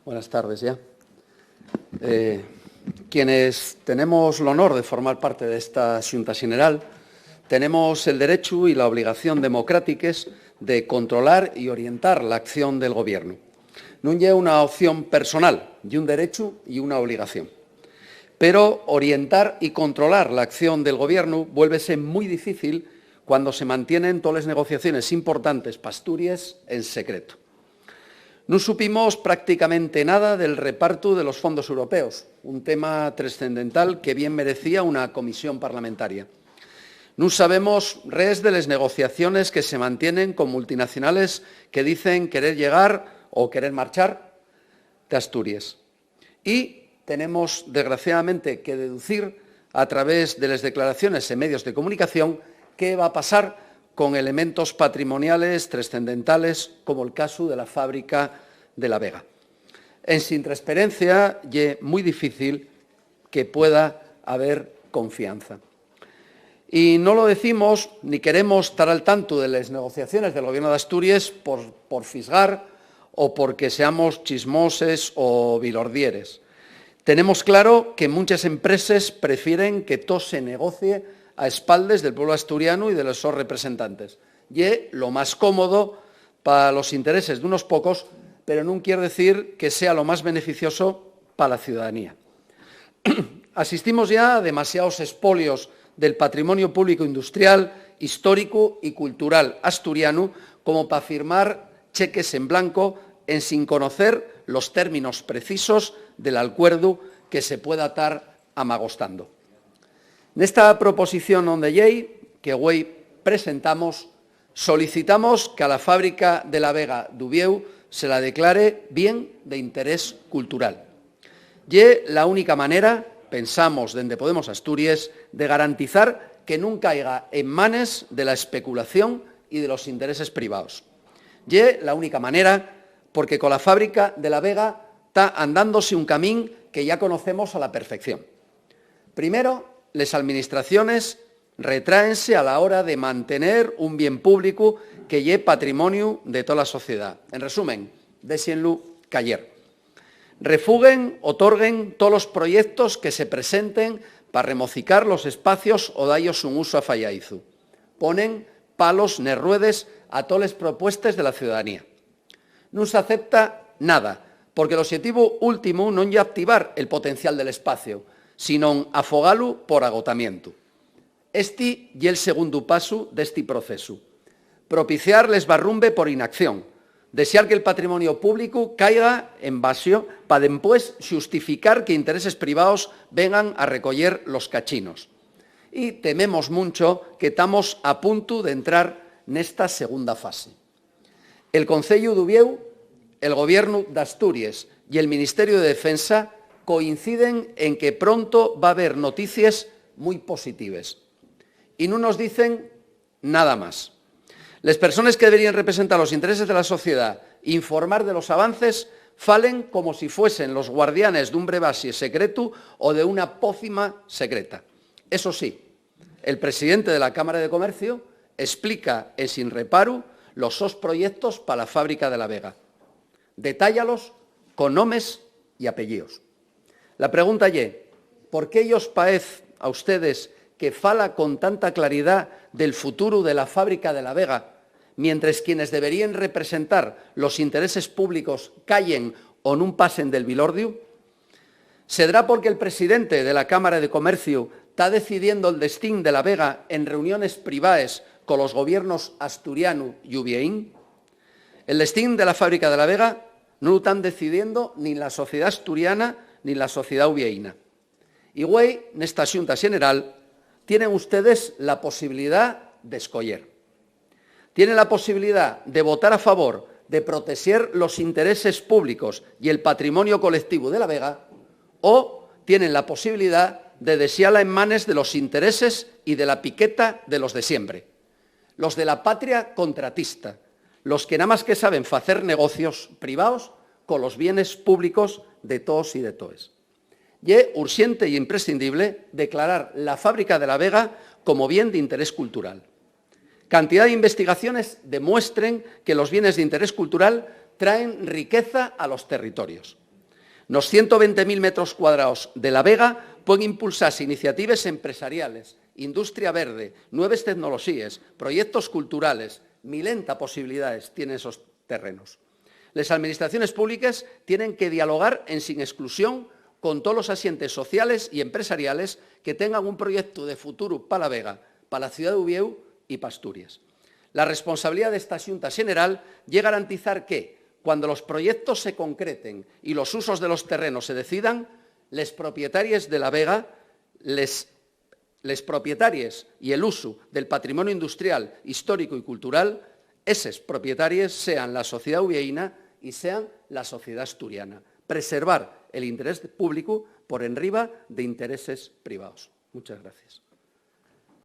Buenas tardes ya. Quienes tenemos el honor de formar parte de esta Xunta Xeneral tenemos el derecho y la obligación democráticas de controlar y orientar la acción del Gobierno. No es una opción personal, y un derecho y una obligación. Pero orientar y controlar la acción del Gobierno vuélvese muy difícil cuando se mantienen todas las negociaciones importantes para Asturias en secreto. No supimos prácticamente nada del reparto de los fondos europeos, un tema trascendental que bien merecía una comisión parlamentaria. No sabemos res de las negociaciones que se mantienen con multinacionales que dicen querer llegar o querer marchar de Asturias. Y tenemos, desgraciadamente, que deducir a través de las declaraciones en medios de comunicación qué va a pasar con elementos patrimoniales trascendentales como el caso de la fábrica de La Vega. En sin transparencia es muy difícil que pueda haber confianza. Y no lo decimos ni queremos estar al tanto de las negociaciones del Gobierno de Asturias por fisgar o porque seamos chismoses o vilordieres. Tenemos claro que muchas empresas prefieren que todo se negocie a espaldas del pueblo asturiano y de los sus representantes. Y es lo más cómodo para los intereses de unos pocos, pero no quiere decir que sea lo más beneficioso para la ciudadanía. Asistimos ya a demasiados expolios del patrimonio público industrial, histórico y cultural asturiano como para firmar cheques en blanco sin conocer los términos precisos del acuerdo que se pueda estar amagostando. En esta proposición non de ley que hoy presentamos, solicitamos que a la fábrica de La Vega d'Ubieu se la declare bien de interés cultural. Y la única manera, pensamos desde Podemos Asturias, de garantizar que nunca caiga en manos de la especulación y de los intereses privados. Y la única manera, porque con la fábrica de La Vega está andándose un camino que ya conocemos a la perfección. Primero, las administraciones retráense a la hora de mantener un bien público que es patrimonio de toda la sociedad. En resumen, déxenlo cayer. Refuguen, otorguen todos los proyectos que se presenten para remocicar los espacios o dallos un uso afallaizu. Ponen palos nes ruedes a todas las propuestas de la ciudadanía. No se acepta nada, porque el objetivo último no es activar el potencial del espacio, sino afogalo por agotamiento. Este y el segundo paso de este proceso. Propiciar l'esbarrumbe por inacción. Desear que el patrimonio público caiga en vacío para después justificar que intereses privados vengan a recoger los cachinos. Y tememos mucho que estamos a punto de entrar en esta segunda fase. El Concello d'Ubieu, el Gobierno de Asturias y el Ministerio de Defensa coinciden en que pronto va a haber noticias muy positivas. Y no nos dicen nada más. Las personas que deberían representar los intereses de la sociedad e informar de los avances falen como si fuesen los guardianes de un brebaje secreto o de una pócima secreta. Eso sí, el presidente de la Cámara de Comercio explica sin reparo los sus proyectos para la fábrica de La Vega. Detállalos con nombres y apellidos. La pregunta es, ¿por qué os parece a ustedes que fala con tanta claridad del futuro de la fábrica de La Vega, mientras quienes deberían representar los intereses públicos callen o no pasen del vilordio? ¿Será porque el presidente de la Cámara de Comercio está decidiendo el destino de La Vega en reuniones privadas con los gobiernos asturiano y ubieín? El destino de la fábrica de La Vega no lo están decidiendo ni la sociedad asturiana ni la sociedad ubieína. Y güey, en esta Xunta Xeneral tienen ustedes la posibilidad de escoger. Tienen la posibilidad de votar a favor de proteger los intereses públicos y el patrimonio colectivo de La Vega, o tienen la posibilidad de desearla en manos de los intereses y de la piqueta de los de siempre, los de la patria contratista, los que nada más que saben hacer negocios privados con los bienes públicos de todos y de todes. Y es urgente y imprescindible declarar la fábrica de La Vega como bien de interés cultural. Cantidad de investigaciones demuestren que los bienes de interés cultural traen riqueza a los territorios. Los 120.000 metros cuadrados de la Vega pueden impulsarse iniciativas empresariales, industria verde, nuevas tecnologías, proyectos culturales. 1000 posibilidades tienen esos terrenos. Las administraciones públicas tienen que dialogar sin exclusión con todos los asientes sociales y empresariales que tengan un proyecto de futuro para la Vega, para la ciudad de Uvieu y para Asturias. La responsabilidad de esta Xunta General es garantizar que, cuando los proyectos se concreten y los usos de los terrenos se decidan, les propietarios de la Vega, les propietarios y el uso del patrimonio industrial, histórico y cultural, esos propietarios sean la sociedad uvieína y sean la sociedad asturiana. Preservar el interés público por enriba de intereses privados. Muchas gracias.